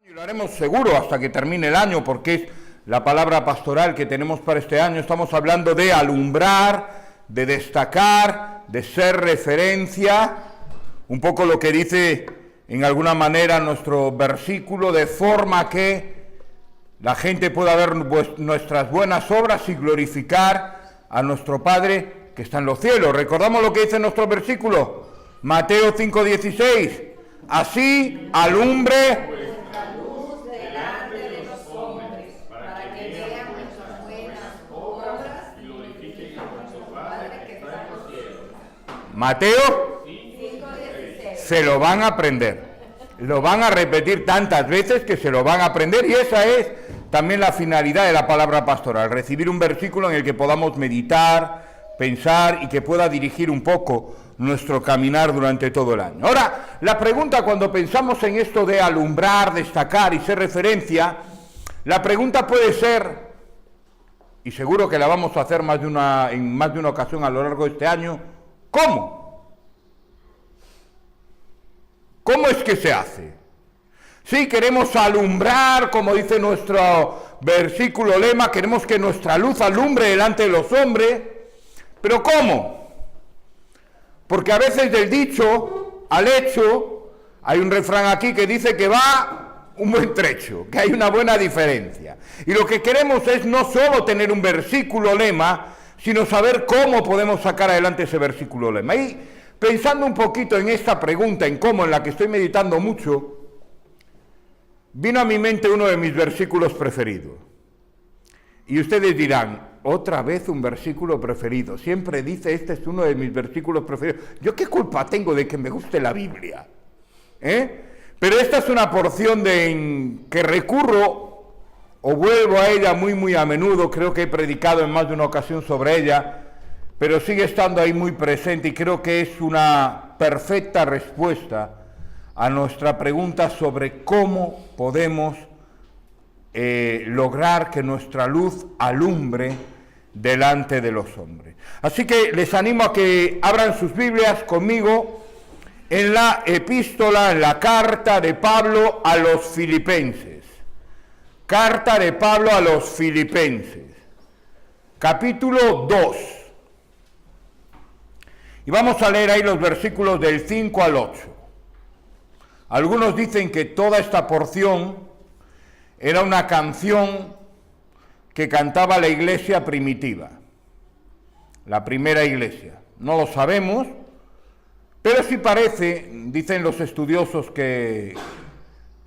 Y lo haremos seguro hasta que termine el año, porque es la palabra pastoral que tenemos para este año. Estamos hablando de alumbrar, de destacar, de ser referencia, un poco lo que dice en alguna manera nuestro versículo, de forma que la gente pueda ver nuestras buenas obras y glorificar a nuestro Padre que está en los cielos. ¿Recordamos lo que dice nuestro versículo? Mateo 5:16. Así alumbre Mateo 5:16. Se lo van a aprender, lo van a repetir tantas veces que se lo van a aprender, y esa es también la finalidad de la palabra pastoral, recibir un versículo en el que podamos meditar, pensar y que pueda dirigir un poco nuestro caminar durante todo el año. Ahora, la pregunta cuando pensamos en esto de alumbrar, destacar y ser referencia, la pregunta puede ser, y seguro que la vamos a hacer en más de una ocasión a lo largo de este año, ¿cómo? ¿Cómo es que se hace? Sí, queremos alumbrar, como dice nuestro versículo lema, queremos que nuestra luz alumbre delante de los hombres, pero ¿cómo? Porque a veces del dicho al hecho, hay un refrán aquí que dice que va un buen trecho, que hay una buena diferencia. Y lo que queremos es no solo tener un versículo lema, sino saber cómo podemos sacar adelante ese versículo lema. Y pensando un poquito en esta pregunta, en cómo, en la que estoy meditando mucho, vino a mi mente uno de mis versículos preferidos. Y ustedes dirán, otra vez un versículo preferido. Siempre dice, este es uno de mis versículos preferidos. ¿Yo qué culpa tengo de que me guste la Biblia? Pero esta es una porción que recurro o vuelvo a ella muy a menudo. Creo que he predicado en más de una ocasión sobre ella, pero sigue estando ahí muy presente y creo que es una perfecta respuesta a nuestra pregunta sobre cómo podemos lograr que nuestra luz alumbre delante de los hombres. Así que les animo a que abran sus Biblias conmigo en la epístola, en la carta de Pablo a los Filipenses. Carta de Pablo a los Filipenses, capítulo 2. Y vamos a leer ahí los versículos del 5 al 8. Algunos dicen que toda esta porción era una canción que cantaba la iglesia primitiva, la primera iglesia. No lo sabemos, pero sí parece, dicen los estudiosos que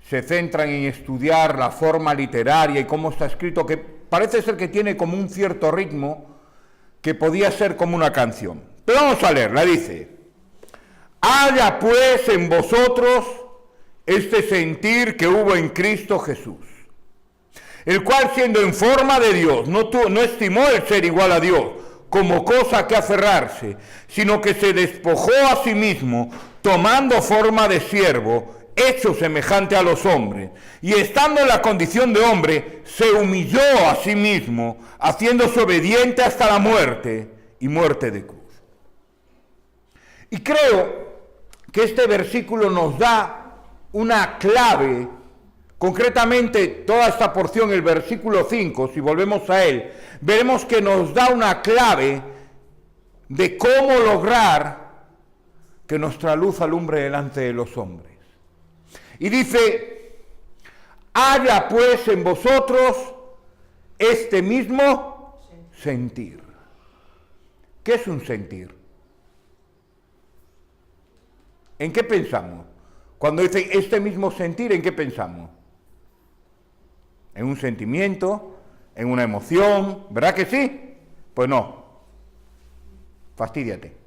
se centran en estudiar la forma literaria y cómo está escrito, que parece ser que tiene como un cierto ritmo que podía ser como una canción. Pero vamos a leerla, dice: haya pues en vosotros este sentir que hubo en Cristo Jesús, el cual siendo en forma de Dios, no estimó el ser igual a Dios como cosa que aferrarse, sino que se despojó a sí mismo, tomando forma de siervo, hecho semejante a los hombres, y estando en la condición de hombre, se humilló a sí mismo, haciéndose obediente hasta la muerte, y muerte de cruz. Y creo que este versículo nos da una clave, concretamente toda esta porción, el versículo 5, si volvemos a él, veremos que nos da una clave de cómo lograr que nuestra luz alumbre delante de los hombres. Y dice: haya pues en vosotros este mismo sentir. ¿Qué es un sentir? ¿En qué pensamos? Cuando dice este mismo sentir, ¿en qué pensamos? ¿En un sentimiento? ¿En una emoción? ¿Verdad que sí? Pues no. Fastídiate.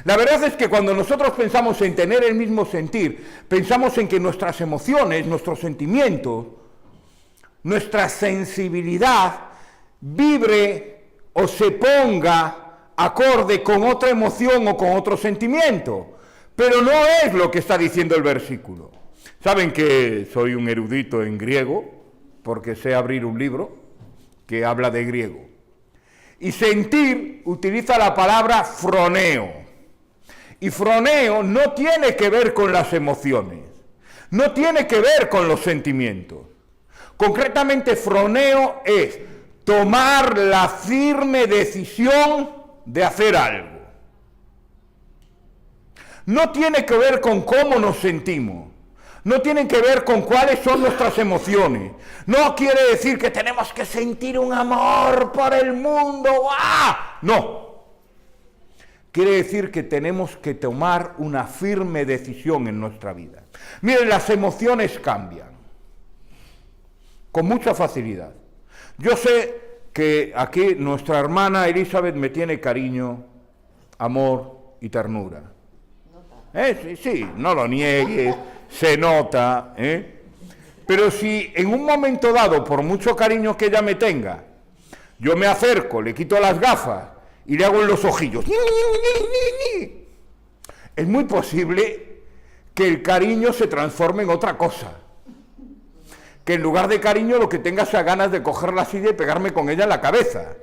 La verdad es que cuando nosotros pensamos en tener el mismo sentir, pensamos en que nuestras emociones, nuestros sentimientos, nuestra sensibilidad vibre o se ponga acorde con otra emoción o con otro sentimiento. Pero no es lo que está diciendo el versículo. Saben que soy un erudito en griego, porque sé abrir un libro que habla de griego. Y sentir utiliza la palabra froneo. Y froneo no tiene que ver con las emociones. No tiene que ver con los sentimientos. Concretamente, froneo es tomar la firme decisión de hacer algo. No tiene que ver con cómo nos sentimos. No tiene que ver con cuáles son nuestras emociones. No quiere decir que tenemos que sentir un amor por el mundo. ¡Ah! No. Quiere decir que tenemos que tomar una firme decisión en nuestra vida. Miren, las emociones cambian con mucha facilidad. Yo sé que aquí nuestra hermana Elizabeth me tiene cariño, amor y ternura. Sí, no lo niegues, se nota. Pero si en un momento dado, por mucho cariño que ella me tenga, yo me acerco, le quito las gafas y le hago en los ojillos, es muy posible que el cariño se transforme en otra cosa. Que en lugar de cariño lo que tenga sea ganas de coger la silla y pegarme con ella en la cabeza.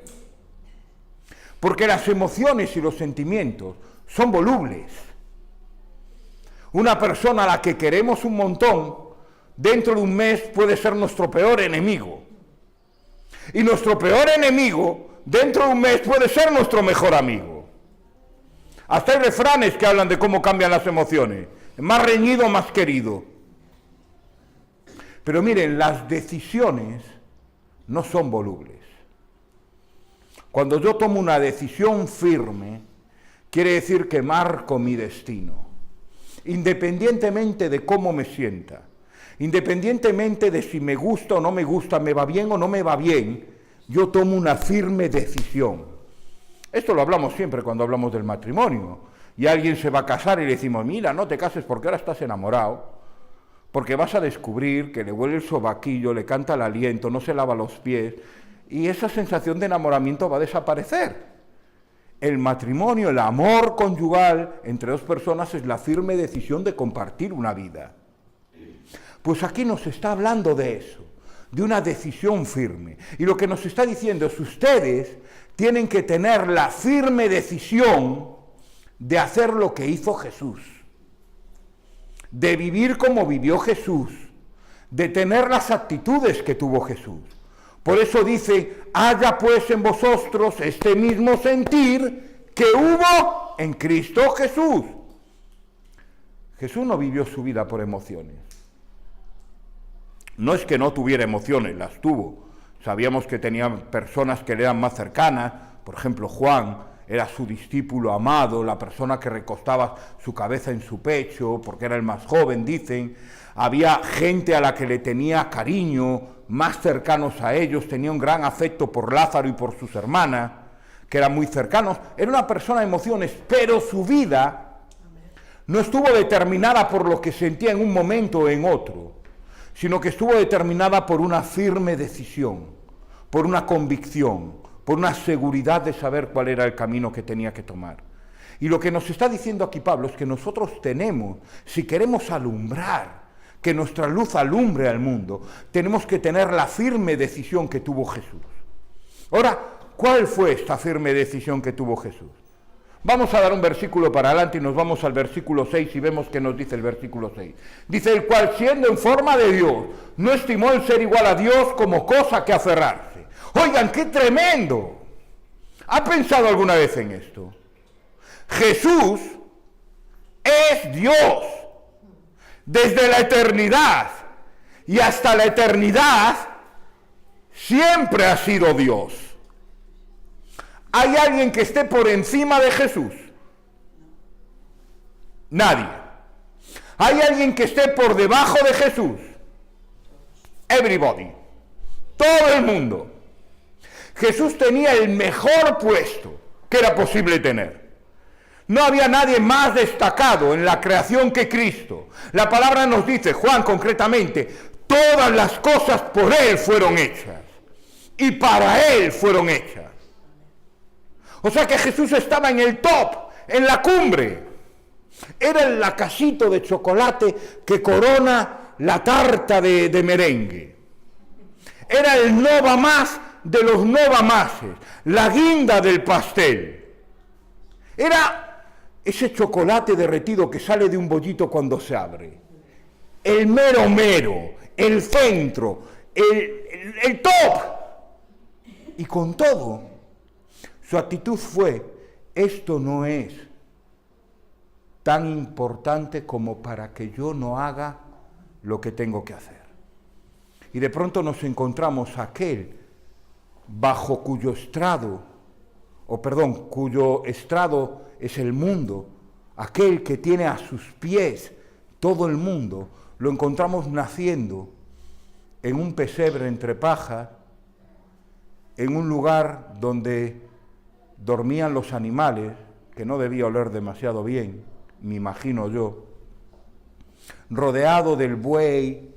Porque las emociones y los sentimientos son volubles. Una persona a la que queremos un montón, dentro de un mes puede ser nuestro peor enemigo. Y nuestro peor enemigo, dentro de un mes puede ser nuestro mejor amigo. Hasta hay refranes que hablan de cómo cambian las emociones. Más reñido, más querido. Pero miren, las decisiones no son volubles. Cuando yo tomo una decisión firme, quiere decir que marco mi destino. Independientemente de cómo me sienta, independientemente de si me gusta o no me gusta, me va bien o no me va bien, yo tomo una firme decisión. Esto lo hablamos siempre cuando hablamos del matrimonio. Y alguien se va a casar y le decimos, mira, no te cases porque ahora estás enamorado. Porque vas a descubrir que le huele el sobaquillo, le canta el aliento, no se lava los pies, y esa sensación de enamoramiento va a desaparecer. El matrimonio, el amor conyugal entre dos personas es la firme decisión de compartir una vida. Pues aquí nos está hablando de eso, de una decisión firme. Y lo que nos está diciendo es, ustedes tienen que tener la firme decisión de hacer lo que hizo Jesús. De vivir como vivió Jesús, de tener las actitudes que tuvo Jesús. Por eso dice, haya pues en vosotros este mismo sentir que hubo en Cristo Jesús. Jesús no vivió su vida por emociones. No es que no tuviera emociones, las tuvo. Sabíamos que tenía personas que le eran más cercanas, por ejemplo Juan, era su discípulo amado, la persona que recostaba su cabeza en su pecho, porque era el más joven, dicen. Había gente a la que le tenía cariño, más cercanos a ellos, tenía un gran afecto por Lázaro y por sus hermanas, que eran muy cercanos. Era una persona de emociones, pero su vida no estuvo determinada por lo que sentía en un momento o en otro, sino que estuvo determinada por una firme decisión, por una convicción, por una seguridad de saber cuál era el camino que tenía que tomar. Y lo que nos está diciendo aquí Pablo es que nosotros tenemos, si queremos alumbrar, que nuestra luz alumbre al mundo, tenemos que tener la firme decisión que tuvo Jesús. Ahora, ¿cuál fue esta firme decisión que tuvo Jesús? Vamos a dar un versículo para adelante y nos vamos al versículo 6 y vemos qué nos dice el versículo 6. Dice, el cual siendo en forma de Dios, no estimó el ser igual a Dios como cosa que aferrarse. Oigan, qué tremendo. ¿Ha pensado alguna vez en esto? Jesús es Dios. Desde la eternidad y hasta la eternidad siempre ha sido Dios. ¿Hay alguien que esté por encima de Jesús? Nadie. ¿Hay alguien que esté por debajo de Jesús? Everybody. Todo el mundo. Jesús tenía el mejor puesto que era posible tener. No había nadie más destacado en la creación que Cristo. La palabra nos dice, Juan concretamente, todas las cosas por Él fueron hechas y para Él fueron hechas. O sea que Jesús estaba en el top, en la cumbre. Era el lacasito de chocolate que corona la tarta de merengue. Era el nova más de los nova máses, la guinda del pastel. Era ese chocolate derretido que sale de un bollito cuando se abre. el mero mero, el centro, el top. Y con todo, su actitud fue, esto no es tan importante como para que yo no haga lo que tengo que hacer. Y de pronto nos encontramos aquel bajo cuyo estrado es el mundo, aquel que tiene a sus pies todo el mundo, lo encontramos naciendo en un pesebre entre paja, en un lugar donde dormían los animales, que no debía oler demasiado bien, me imagino yo, rodeado del buey,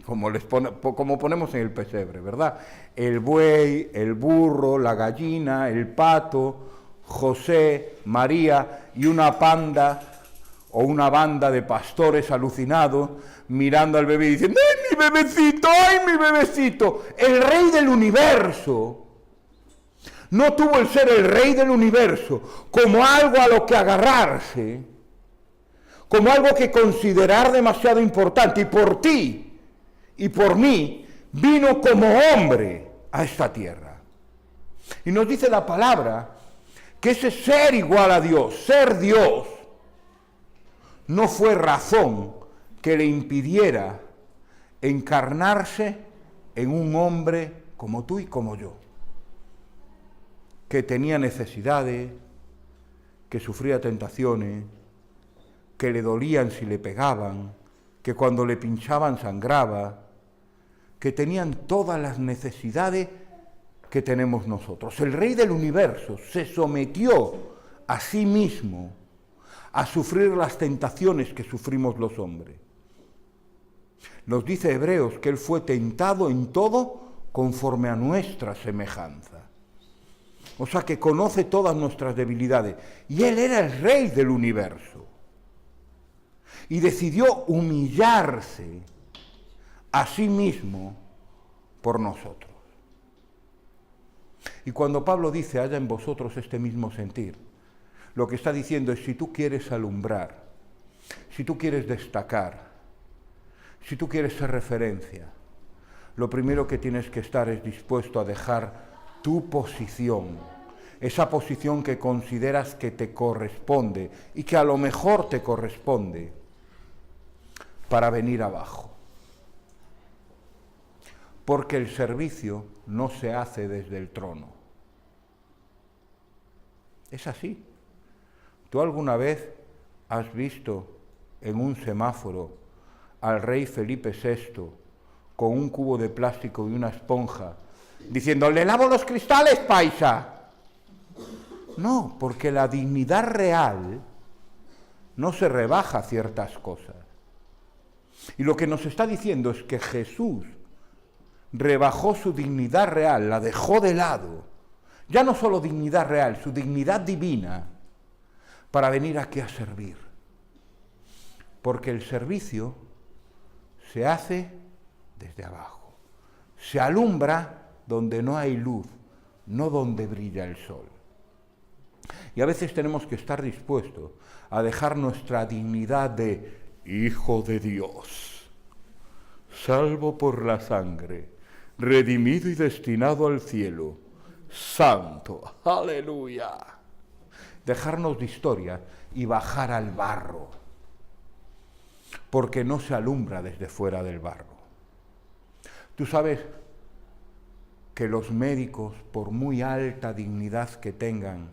como ponemos en el pesebre, ¿verdad? El buey, el burro, la gallina, el pato, José, María y una panda o una banda de pastores alucinados mirando al bebé y diciendo, ¡ay, mi bebecito! ¡Ay, mi bebecito! El rey del universo no tuvo el ser el rey del universo como algo a lo que agarrarse, como algo que considerar demasiado importante, y por ti y por mí vino como hombre a esta tierra. Y nos dice la palabra que ese ser igual a Dios, ser Dios, no fue razón que le impidiera encarnarse en un hombre como tú y como yo, que tenía necesidades, que sufría tentaciones, que le dolían si le pegaban, que cuando le pinchaban sangraba, que tenían todas las necesidades que tenemos nosotros. El Rey del Universo se sometió a sí mismo a sufrir las tentaciones que sufrimos los hombres. Nos dice Hebreos que Él fue tentado en todo conforme a nuestra semejanza. O sea que conoce todas nuestras debilidades. Y Él era el Rey del Universo. Y decidió humillarse a sí mismo por nosotros. Y cuando Pablo dice, haya en vosotros este mismo sentir, lo que está diciendo es, si tú quieres alumbrar, si tú quieres destacar, si tú quieres ser referencia, lo primero que tienes que estar es dispuesto a dejar tu posición, esa posición que consideras que te corresponde y que a lo mejor te corresponde, para venir abajo. Porque el servicio no se hace desde el trono. Es así. ¿Tú alguna vez has visto en un semáforo al rey Felipe VI con un cubo de plástico y una esponja diciendo, «Le lavo los cristales, paisa»? No, porque la dignidad real no se rebaja a ciertas cosas. Y lo que nos está diciendo es que Jesús rebajó su dignidad real, la dejó de lado, ya no solo dignidad real, su dignidad divina, para venir aquí a servir. Porque el servicio se hace desde abajo, se alumbra donde no hay luz, no donde brilla el sol. Y a veces tenemos que estar dispuestos a dejar nuestra dignidad de Hijo de Dios, salvo por la sangre, redimido y destinado al cielo, santo, aleluya. Dejarnos de historia y bajar al barro, porque no se alumbra desde fuera del barro. Tú sabes que los médicos, por muy alta dignidad que tengan,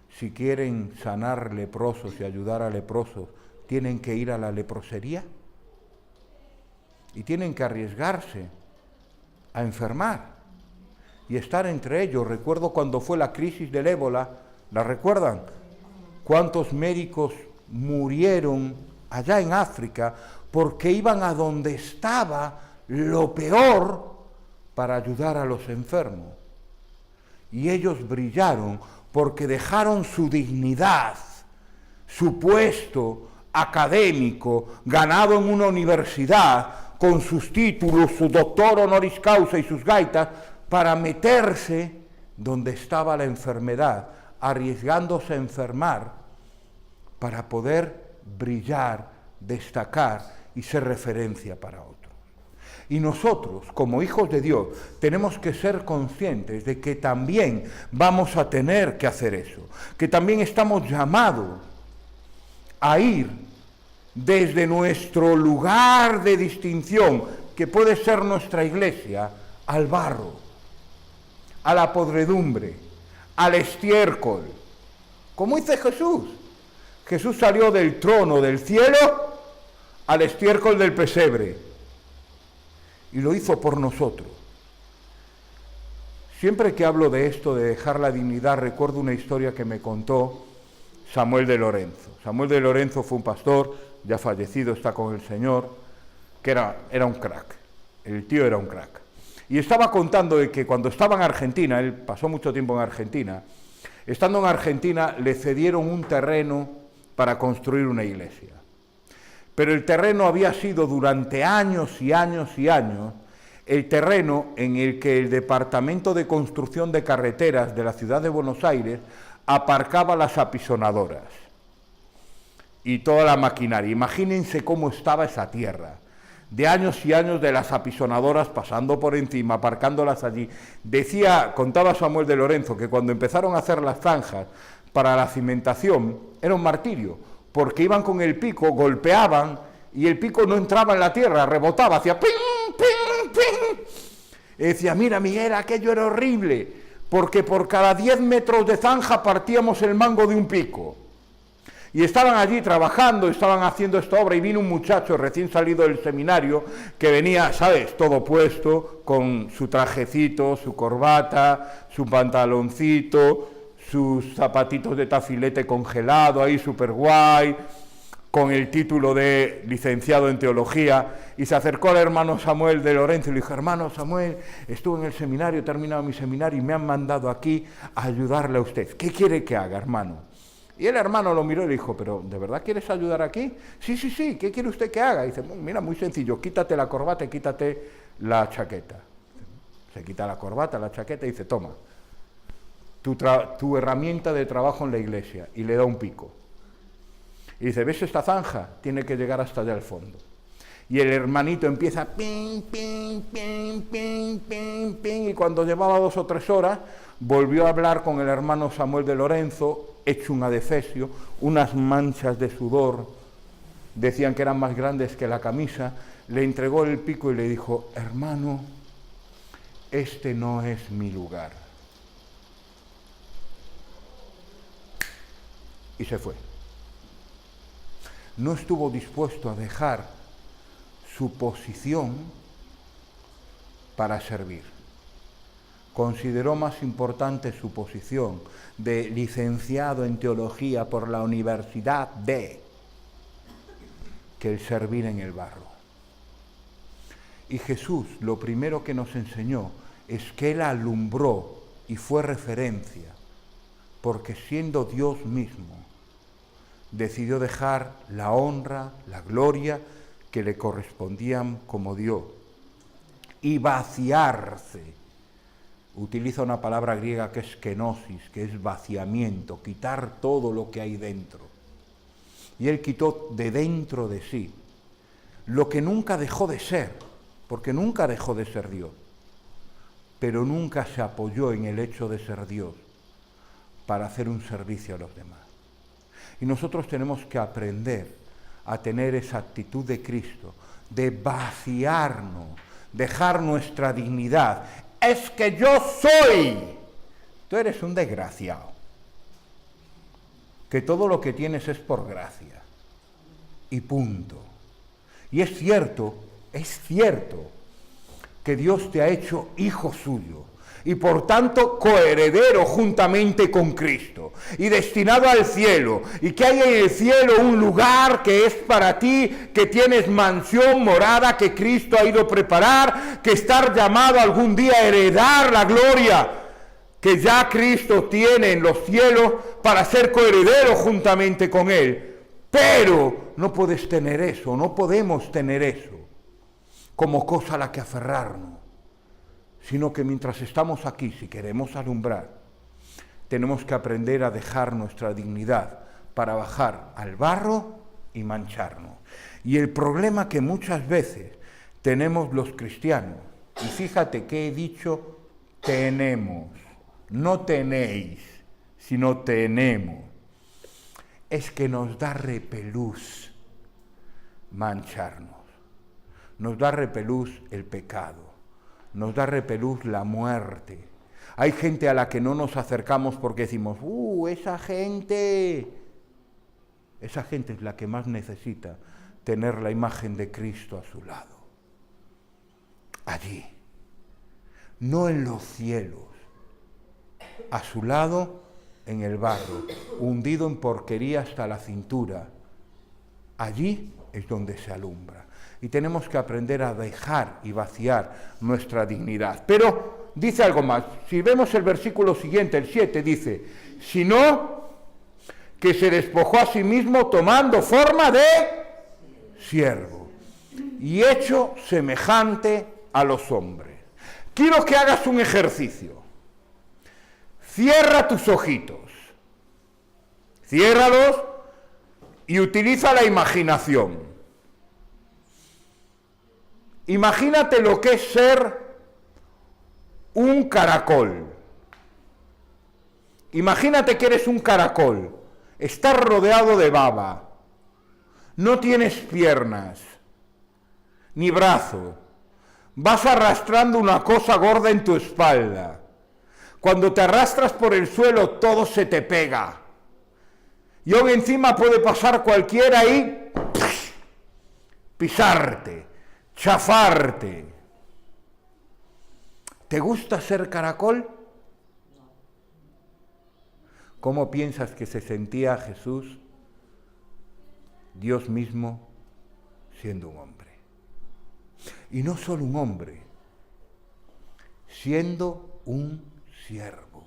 si quieren sanar leprosos y ayudar a leprosos, tienen que ir a la leprosería y tienen que arriesgarse a enfermar y estar entre ellos. Recuerdo cuando fue la crisis del ébola, ¿la recuerdan? ¿Cuántos médicos murieron allá en África porque iban a donde estaba lo peor para ayudar a los enfermos? Y ellos brillaron porque dejaron su dignidad, su puesto académico, ganado en una universidad, con sus títulos, su doctor honoris causa y sus gaitas, para meterse donde estaba la enfermedad, arriesgándose a enfermar para poder brillar, destacar y ser referencia para otros. Y nosotros, como hijos de Dios, tenemos que ser conscientes de que también vamos a tener que hacer eso, que también estamos llamados a ir desde nuestro lugar de distinción, que puede ser nuestra iglesia, al barro, a la podredumbre, al estiércol. Como dice Jesús. Jesús salió del trono del cielo al estiércol del pesebre. Y lo hizo por nosotros. Siempre que hablo de esto, de dejar la dignidad, recuerdo una historia que me contó Samuel de Lorenzo. Samuel de Lorenzo fue un pastor, ya fallecido, está con el Señor, que era un crack. El tío era un crack. Y estaba contando de que cuando estaba en Argentina, él pasó mucho tiempo en Argentina, estando en Argentina le cedieron un terreno para construir una iglesia. Pero el terreno había sido durante años y años y años el terreno en el que el Departamento de Construcción de Carreteras de la ciudad de Buenos Aires aparcaba las apisonadoras y toda la maquinaria. Imagínense cómo estaba esa tierra, de años y años de las apisonadoras pasando por encima, aparcándolas allí. Contaba Samuel de Lorenzo que cuando empezaron a hacer las zanjas para la cimentación era un martirio, porque iban con el pico, golpeaban y el pico no entraba en la tierra, rebotaba, hacía ping, ping, ping. Y decía, mira Miguel, aquello era horrible, porque por cada 10 metros de zanja partíamos el mango de un pico. Y estaban allí trabajando, estaban haciendo esta obra, y vino un muchacho recién salido del seminario, que venía, ¿sabes?, todo puesto, con su trajecito, su corbata, su pantaloncito, sus zapatitos de tafilete congelado, ahí súper guay, con el título de licenciado en teología, y se acercó al hermano Samuel de Lorenzo y le dijo, hermano Samuel, estuve en el seminario, he terminado mi seminario y me han mandado aquí a ayudarle a usted. ¿Qué quiere que haga, hermano? Y el hermano lo miró y le dijo, ¿pero de verdad quieres ayudar aquí? Sí, ¿qué quiere usted que haga? Y dice, mira, muy sencillo, quítate la corbata y quítate la chaqueta. Se quita la corbata, la chaqueta y dice, toma, tu herramienta de trabajo en la iglesia, y le da un pico. Y dice, ¿ves esta zanja? Tiene que llegar hasta allá al fondo. Y el hermanito empieza, ping, ping, ping, ping, ping, ping, y cuando llevaba 2 o 3 horas, volvió a hablar con el hermano Samuel de Lorenzo, hecho un adefesio, unas manchas de sudor, decían que eran más grandes que la camisa, le entregó el pico y le dijo, hermano, este no es mi lugar. Y se fue. No estuvo dispuesto a dejar su posición para servir. Consideró más importante su posición de licenciado en teología por la Universidad de que el servir en el barro. Y Jesús lo primero que nos enseñó es que Él alumbró y fue referencia, porque siendo Dios mismo, decidió dejar la honra, la gloria que le correspondían como Dios y vaciarse. Utiliza una palabra griega que es kenosis, que es vaciamiento, quitar todo lo que hay dentro. Y Él quitó de dentro de sí lo que nunca dejó de ser, porque nunca dejó de ser Dios, pero nunca se apoyó en el hecho de ser Dios para hacer un servicio a los demás. Y nosotros tenemos que aprender a tener esa actitud de Cristo, de vaciarnos, dejar nuestra dignidad. Es que yo soy. Tú eres un desgraciado, que todo lo que tienes es por gracia. Y punto. Y es cierto que Dios te ha hecho hijo suyo y por tanto coheredero juntamente con Cristo y destinado al cielo, y que hay en el cielo un lugar que es para ti, que tienes mansión, morada que Cristo ha ido a preparar, que estar llamado algún día a heredar la gloria que ya Cristo tiene en los cielos para ser coheredero juntamente con Él. Pero no puedes tener eso, no podemos tener eso como cosa a la que aferrarnos, sino que mientras estamos aquí, si queremos alumbrar, tenemos que aprender a dejar nuestra dignidad para bajar al barro y mancharnos. Y el problema que muchas veces tenemos los cristianos, y fíjate que he dicho tenemos, no tenéis, sino tenemos, es que nos da repelús mancharnos, nos da repelús el pecado, nos da repelús la muerte. Hay gente a la que no nos acercamos porque decimos, esa gente es la que más necesita tener la imagen de Cristo a su lado. Allí, no en los cielos, a su lado en el barro, hundido en porquería hasta la cintura. Allí es donde se alumbra. Y tenemos que aprender a dejar y vaciar nuestra dignidad. Pero dice algo más. Si vemos el versículo siguiente, el 7, dice, sino que se despojó a sí mismo tomando forma de siervo y hecho semejante a los hombres. Quiero que hagas un ejercicio. Cierra tus ojitos. Ciérralos y utiliza la imaginación. Imagínate lo que es ser un caracol. Imagínate que eres un caracol. Estás rodeado de baba. No tienes piernas, ni brazo. Vas arrastrando una cosa gorda en tu espalda. Cuando te arrastras por el suelo, todo se te pega. Y hoy encima puede pasar cualquiera y pisarte, chafarte. ¿Te gusta ser caracol? ¿Cómo piensas que se sentía Jesús, Dios mismo, siendo un hombre? Y no solo un hombre, siendo un siervo.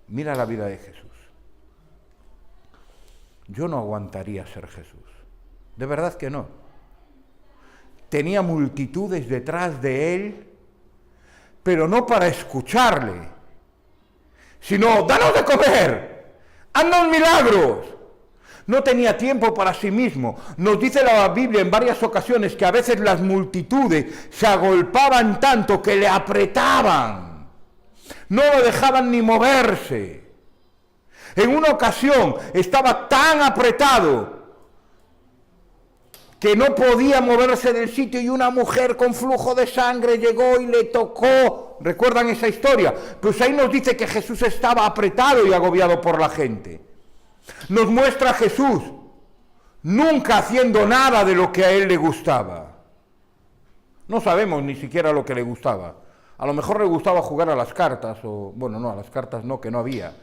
Mira la vida de Jesús. Yo no aguantaría ser Jesús. De verdad que no. Tenía multitudes detrás de él, pero no para escucharle, sino, ¡danos de comer! ¡Haznos milagros! No tenía tiempo para sí mismo. Nos dice la Biblia en varias ocasiones que a veces las multitudes se agolpaban tanto que le apretaban. No lo dejaban ni moverse. En una ocasión estaba tan apretado que no podía moverse del sitio y una mujer con flujo de sangre llegó y le tocó. ¿Recuerdan esa historia? Pues ahí nos dice que Jesús estaba apretado y agobiado por la gente. Nos muestra a Jesús nunca haciendo nada de lo que a él le gustaba. No sabemos ni siquiera lo que le gustaba. A lo mejor le gustaba jugar a las cartas, o bueno, no, a las cartas no, que no había.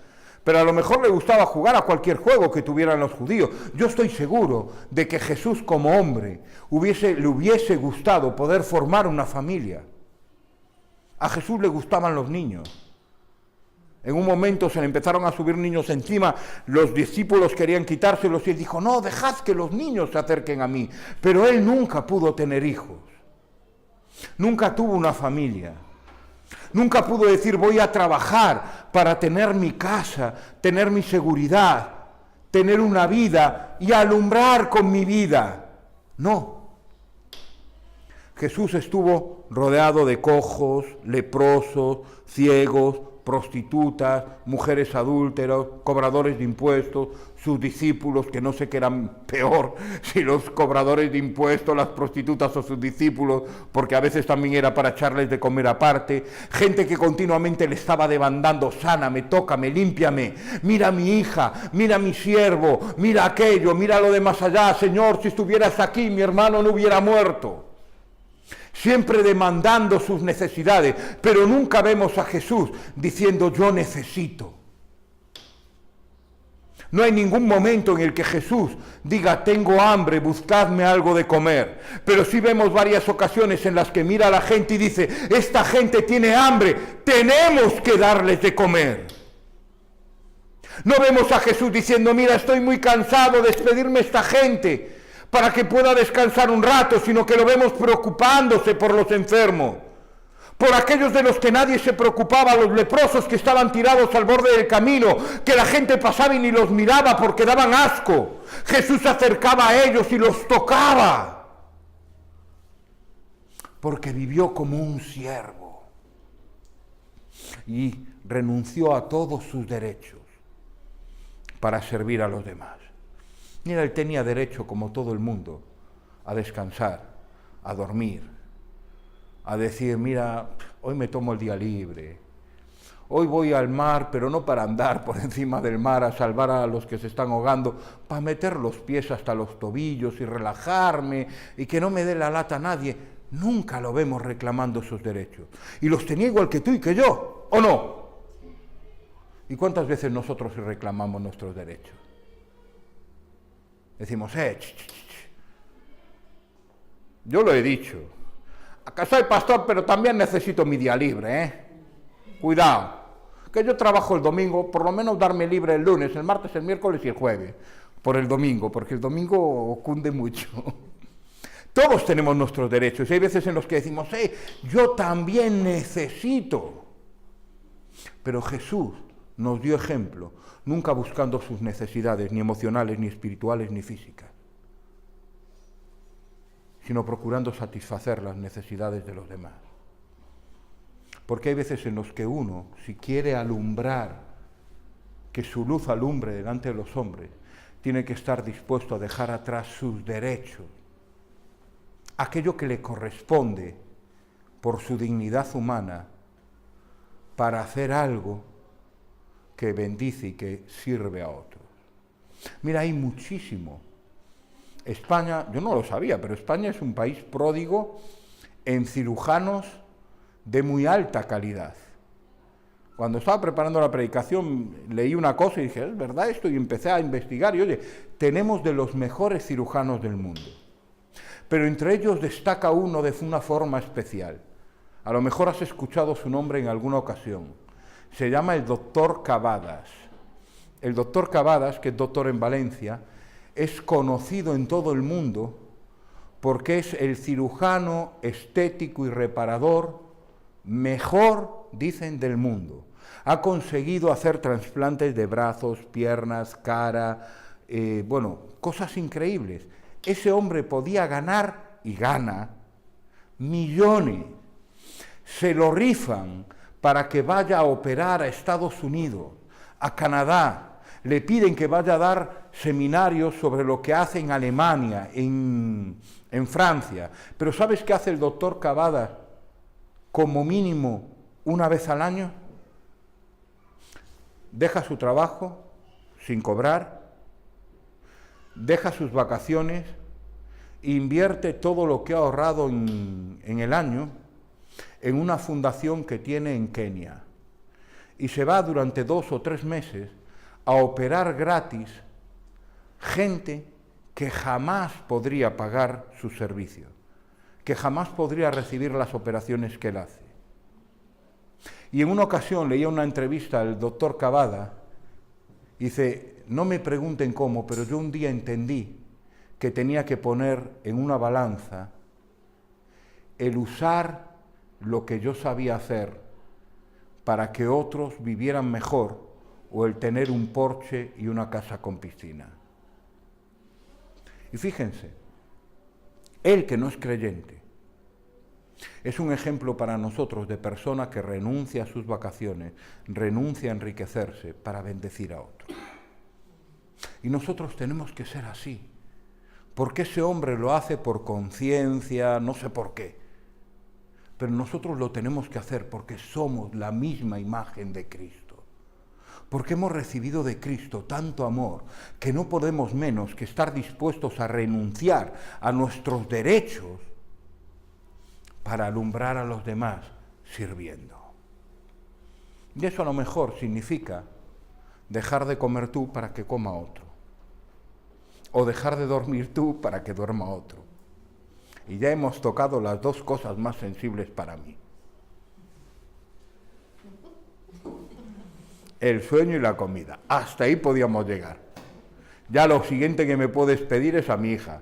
Pero a lo mejor le gustaba jugar a cualquier juego que tuvieran los judíos. Yo estoy seguro de que Jesús como hombre le hubiese gustado poder formar una familia. A Jesús le gustaban los niños. En un momento se le empezaron a subir niños encima, los discípulos querían quitárselos y él dijo, no, dejad que los niños se acerquen a mí. Pero él nunca pudo tener hijos. Nunca tuvo una familia. Nunca pudo decir, voy a trabajar para tener mi casa, tener mi seguridad, tener una vida y alumbrar con mi vida. No. Jesús estuvo rodeado de cojos, leprosos, ciegos, prostitutas, mujeres adúlteras, cobradores de impuestos, sus discípulos, que no sé qué eran peor, si los cobradores de impuestos, las prostitutas o sus discípulos, porque a veces también era para echarles de comer aparte, gente que continuamente le estaba demandando, sáname, tócame, límpiame, mira a mi hija, mira a mi siervo, mira aquello, mira lo de más allá, Señor, si estuvieras aquí, mi hermano no hubiera muerto. Siempre demandando sus necesidades, pero nunca vemos a Jesús diciendo yo necesito. No hay ningún momento en el que Jesús diga tengo hambre, buscadme algo de comer. Pero sí vemos varias ocasiones en las que mira a la gente y dice esta gente tiene hambre, tenemos que darles de comer. No vemos a Jesús diciendo mira estoy muy cansado de despedirme esta gente para que pueda descansar un rato, sino que lo vemos preocupándose por los enfermos, por aquellos de los que nadie se preocupaba, los leprosos que estaban tirados al borde del camino, que la gente pasaba y ni los miraba porque daban asco. Jesús se acercaba a ellos y los tocaba, porque vivió como un siervo y renunció a todos sus derechos para servir a los demás. Mira, él tenía derecho, como todo el mundo, a descansar, a dormir, a decir, mira, hoy me tomo el día libre, hoy voy al mar, pero no para andar por encima del mar a salvar a los que se están ahogando, para meter los pies hasta los tobillos y relajarme y que no me dé la lata a nadie. Nunca lo vemos reclamando sus derechos. Y los tenía igual que tú y que yo, ¿o no? ¿Y cuántas veces nosotros reclamamos nuestros derechos? Decimos, yo lo he dicho. Acá soy pastor, pero también necesito mi día libre, Cuidado, que yo trabajo el domingo, por lo menos darme libre el lunes, el martes, el miércoles y el jueves, por el domingo, porque el domingo cunde mucho. Todos tenemos nuestros derechos, y hay veces en los que decimos, yo también necesito. Pero Jesús nos dio ejemplo, nunca buscando sus necesidades, ni emocionales, ni espirituales, ni físicas, sino procurando satisfacer las necesidades de los demás. Porque hay veces en los que uno, si quiere alumbrar, que su luz alumbre delante de los hombres, tiene que estar dispuesto a dejar atrás sus derechos, aquello que le corresponde por su dignidad humana, para hacer algo que bendice y que sirve a otros. Mira, hay muchísimo. España, yo no lo sabía, pero España es un país pródigo en cirujanos de muy alta calidad. Cuando estaba preparando la predicación, leí una cosa y dije, ¿es verdad esto? Y empecé a investigar y, oye, tenemos de los mejores cirujanos del mundo. Pero entre ellos destaca uno de una forma especial. A lo mejor has escuchado su nombre en alguna ocasión. Se llama el doctor Cavadas. El doctor Cavadas, que es doctor en Valencia, es conocido en todo el mundo porque es el cirujano estético y reparador mejor, dicen, del mundo. Ha conseguido hacer trasplantes de brazos, piernas, cara, cosas increíbles. Ese hombre podía ganar, y gana, millones. Se lo rifan para que vaya a operar a Estados Unidos, a Canadá. Le piden que vaya a dar seminarios sobre lo que hace en Alemania, en Francia. Pero ¿sabes qué hace el doctor Cavadas como mínimo una vez al año? Deja su trabajo sin cobrar, deja sus vacaciones, invierte todo lo que ha ahorrado en el año en una fundación que tiene en Kenia. Y se va durante 2 o 3 meses a operar gratis gente que jamás podría pagar sus servicios, que jamás podría recibir las operaciones que él hace. Y en una ocasión leía una entrevista al doctor Cavada, y dice, no me pregunten cómo, pero yo un día entendí que tenía que poner en una balanza el usar lo que yo sabía hacer para que otros vivieran mejor, o el tener un porche y una casa con piscina. Y fíjense, él que no es creyente, es un ejemplo para nosotros de persona que renuncia a sus vacaciones, renuncia a enriquecerse para bendecir a otros. Y nosotros tenemos que ser así, porque ese hombre lo hace por conciencia, no sé por qué, pero nosotros lo tenemos que hacer porque somos la misma imagen de Cristo. Porque hemos recibido de Cristo tanto amor que no podemos menos que estar dispuestos a renunciar a nuestros derechos para alumbrar a los demás sirviendo. Y eso a lo mejor significa dejar de comer tú para que coma otro, o dejar de dormir tú para que duerma otro. Y ya hemos tocado las 2 cosas más sensibles para mí: el sueño y la comida. Hasta ahí podíamos llegar. Ya lo siguiente que me puedes pedir es a mi hija.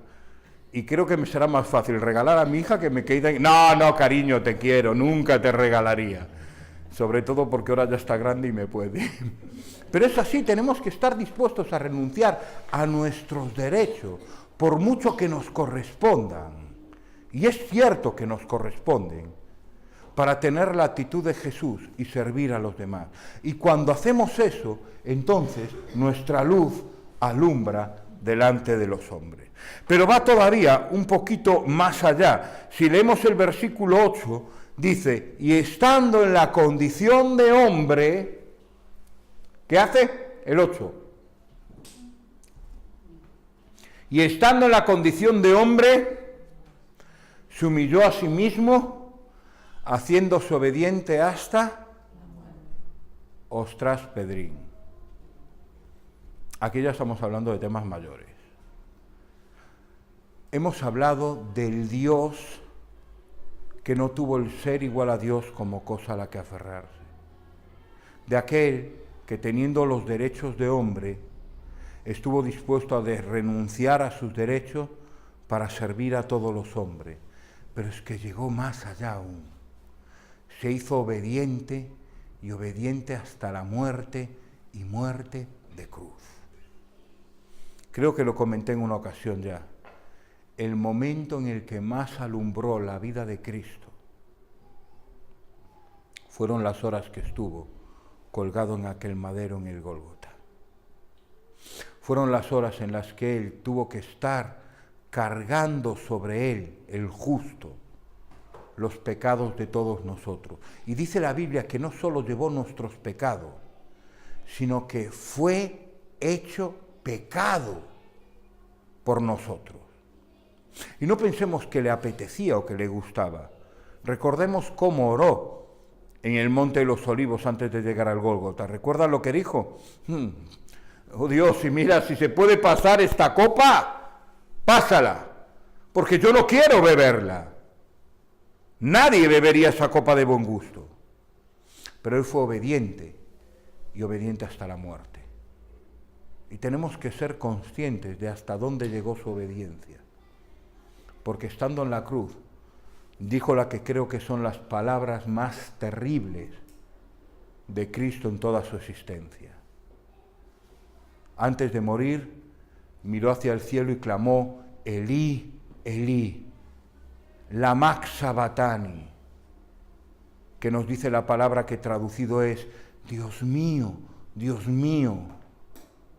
Y creo que me será más fácil regalar a mi hija que me quede... No, no, cariño, te quiero, nunca te regalaría. Sobre todo porque ahora ya está grande y me puede. Pero es así, tenemos que estar dispuestos a renunciar a nuestros derechos, por mucho que nos correspondan. Y es cierto que nos corresponden, para tener la actitud de Jesús y servir a los demás. Y cuando hacemos eso, entonces nuestra luz alumbra delante de los hombres. Pero va todavía un poquito más allá. Si leemos el versículo 8, dice, y estando en la condición de hombre, ¿qué hace? El 8. Y estando en la condición de hombre, se humilló a sí mismo, haciéndose obediente hasta... Ostras, Pedrín. Aquí ya estamos hablando de temas mayores. Hemos hablado del Dios que no tuvo el ser igual a Dios como cosa a la que aferrarse. De aquel que teniendo los derechos de hombre, estuvo dispuesto a renunciar a sus derechos para servir a todos los hombres. Pero es que llegó más allá aún. Se hizo obediente y obediente hasta la muerte y muerte de cruz. Creo que lo comenté en una ocasión ya. El momento en el que más alumbró la vida de Cristo fueron las horas que estuvo colgado en aquel madero en el Gólgota. Fueron las horas en las que Él tuvo que estar cargando sobre Él, el justo, los pecados de todos nosotros. Y dice la Biblia que no solo llevó nuestros pecados, sino que fue hecho pecado por nosotros. Y no pensemos que le apetecía o que le gustaba. Recordemos cómo oró en el Monte de los Olivos antes de llegar al Gólgota. ¿Recuerdan lo que dijo? Oh Dios, y mira, si se puede pasar esta copa, pásala, porque yo no quiero beberla. Nadie bebería esa copa de buen gusto. Pero Él fue obediente, y obediente hasta la muerte. Y tenemos que ser conscientes de hasta dónde llegó su obediencia. Porque estando en la cruz, dijo la que creo que son las palabras más terribles de Cristo en toda su existencia. Antes de morir, miró hacia el cielo y clamó, Elí, Elí, lama sabactani, que nos dice la palabra que traducido es, Dios mío,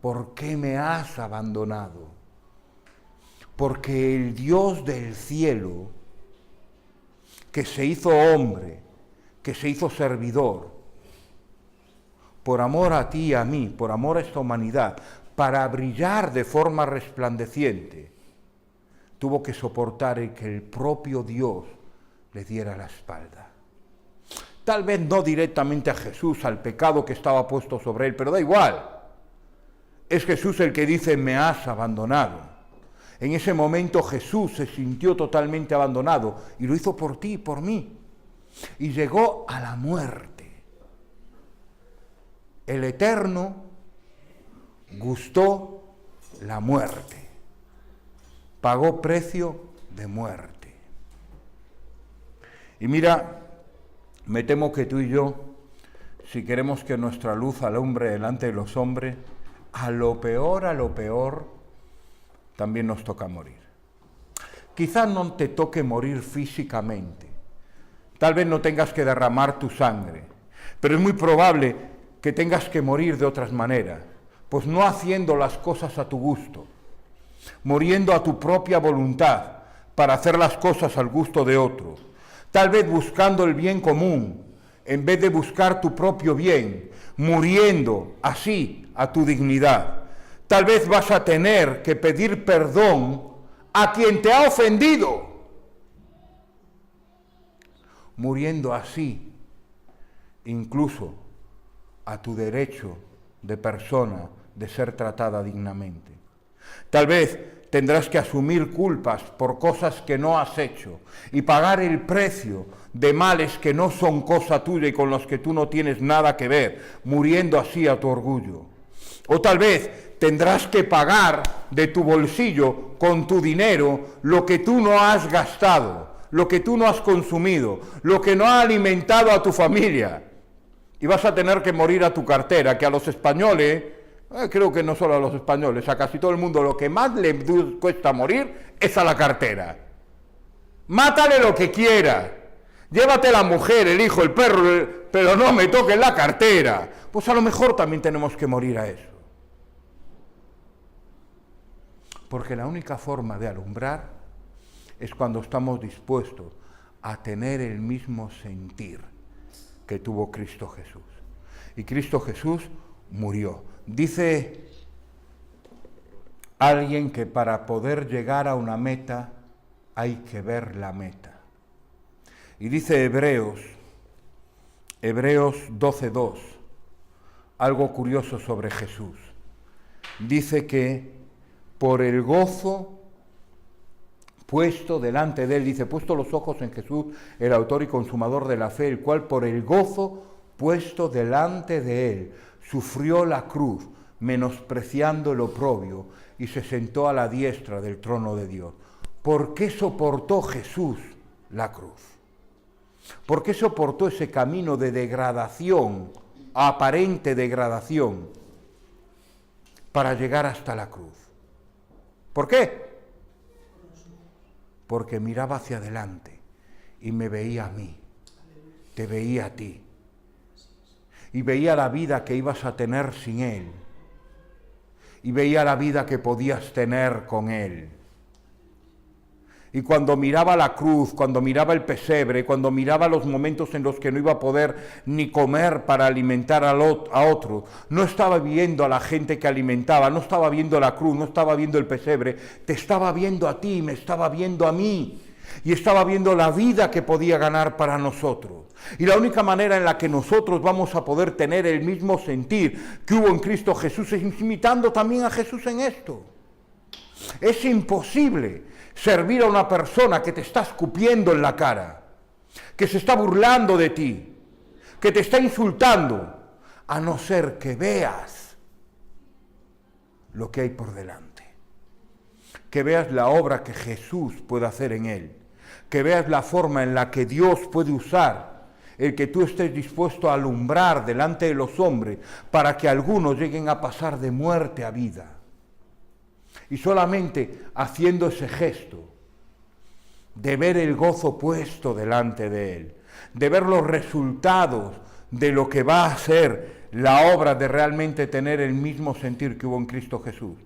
¿por qué me has abandonado? Porque el Dios del cielo, que se hizo hombre, que se hizo servidor, por amor a ti y a mí, por amor a esta humanidad, para brillar de forma resplandeciente, tuvo que soportar el que el propio Dios le diera la espalda. Tal vez no directamente a Jesús, al pecado que estaba puesto sobre él, pero da igual. Es Jesús el que dice, me has abandonado. En ese momento Jesús se sintió totalmente abandonado y lo hizo por ti y por mí. Y llegó a la muerte. El Eterno gustó la muerte. Pagó precio de muerte. Y mira, me temo que tú y yo, si queremos que nuestra luz alumbre delante de los hombres, a lo peor, también nos toca morir. Quizás no te toque morir físicamente, tal vez no tengas que derramar tu sangre, pero es muy probable que tengas que morir de otras maneras, pues no haciendo las cosas a tu gusto, muriendo a tu propia voluntad para hacer las cosas al gusto de otros, tal vez buscando el bien común en vez de buscar tu propio bien, muriendo así a tu dignidad. Tal vez vas a tener que pedir perdón a quien te ha ofendido, muriendo así incluso a tu derecho de persona de ser tratada dignamente. Tal vez tendrás que asumir culpas por cosas que no has hecho y pagar el precio de males que no son cosa tuya y con los que tú no tienes nada que ver, muriendo así a tu orgullo. O tal vez tendrás que pagar de tu bolsillo, con tu dinero, lo que tú no has gastado, lo que tú no has consumido, lo que no ha alimentado a tu familia. Y vas a tener que morir a tu cartera, que a los españoles, creo que no solo a los españoles, a casi todo el mundo, lo que más le cuesta morir es a la cartera. Mátale lo que quiera, llévate la mujer, el hijo, el perro, pero no me toques la cartera. Pues a lo mejor también tenemos que morir a eso. Porque la única forma de alumbrar es cuando estamos dispuestos a tener el mismo sentir que tuvo Cristo Jesús. Y Cristo Jesús murió. Dice alguien que para poder llegar a una meta hay que ver la meta. Y dice Hebreos 12:2, algo curioso sobre Jesús. Dice que por el gozo puesto delante de él, dice, puesto los ojos en Jesús, el autor y consumador de la fe, el cual por el gozo puesto delante de él, sufrió la cruz, menospreciando el oprobio, y se sentó a la diestra del trono de Dios. ¿Por qué soportó Jesús la cruz? ¿Por qué soportó ese camino de degradación, aparente degradación, para llegar hasta la cruz? ¿Por qué? Porque miraba hacia adelante y me veía a mí, te veía a ti, y veía la vida que ibas a tener sin Él, y veía la vida que podías tener con Él. Y cuando miraba la cruz, cuando miraba el pesebre, cuando miraba los momentos en los que no iba a poder ni comer para alimentar a otro, no estaba viendo a la gente que alimentaba, no estaba viendo la cruz, no estaba viendo el pesebre, te estaba viendo a ti, me estaba viendo a mí, y estaba viendo la vida que podía ganar para nosotros. Y la única manera en la que nosotros vamos a poder tener el mismo sentir que hubo en Cristo Jesús es imitando también a Jesús en esto. Es imposible servir a una persona que te está escupiendo en la cara, que se está burlando de ti, que te está insultando, a no ser que veas lo que hay por delante, que veas la obra que Jesús puede hacer en él, que veas la forma en la que Dios puede usar el que tú estés dispuesto a alumbrar delante de los hombres para que algunos lleguen a pasar de muerte a vida. Y solamente haciendo ese gesto de ver el gozo puesto delante de Él, de ver los resultados de lo que va a ser la obra de realmente tener el mismo sentir que hubo en Cristo Jesús,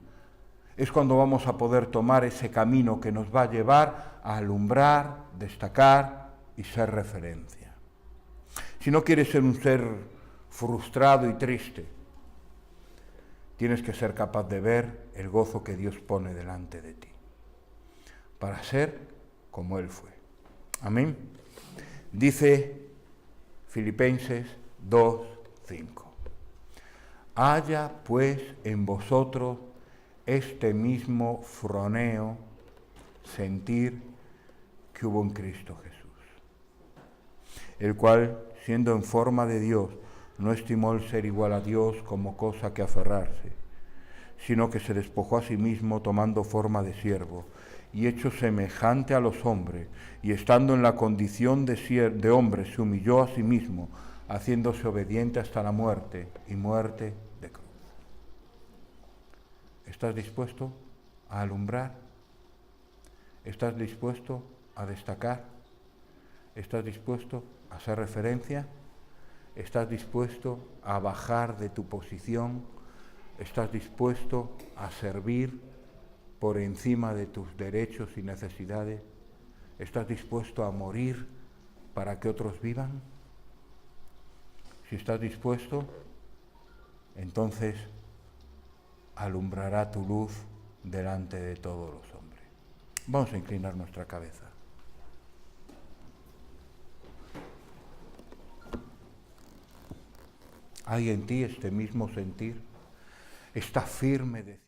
es cuando vamos a poder tomar ese camino que nos va a llevar a alumbrar, destacar y ser referencia. Si no quieres ser un ser frustrado y triste, tienes que ser capaz de ver el gozo que Dios pone delante de ti, para ser como Él fue. Amén. Dice Filipenses 2:5. Haya pues en vosotros este mismo froneo, sentir que hubo en Cristo Jesús, el cual, siendo en forma de Dios, no estimó el ser igual a Dios como cosa que aferrarse, sino que se despojó a sí mismo tomando forma de siervo, y hecho semejante a los hombres, y estando en la condición de hombre, se humilló a sí mismo, haciéndose obediente hasta la muerte, y muerte de cruz. ¿Estás dispuesto a alumbrar? ¿Estás dispuesto a destacar? ¿Estás dispuesto a ser referencia? ¿Estás dispuesto a bajar de tu posición? ¿Estás dispuesto a servir por encima de tus derechos y necesidades? ¿Estás dispuesto a morir para que otros vivan? Si estás dispuesto, entonces alumbrará tu luz delante de todos los hombres. Vamos a inclinar nuestra cabeza. ¿Hay en ti este mismo sentir? ¿Está firme de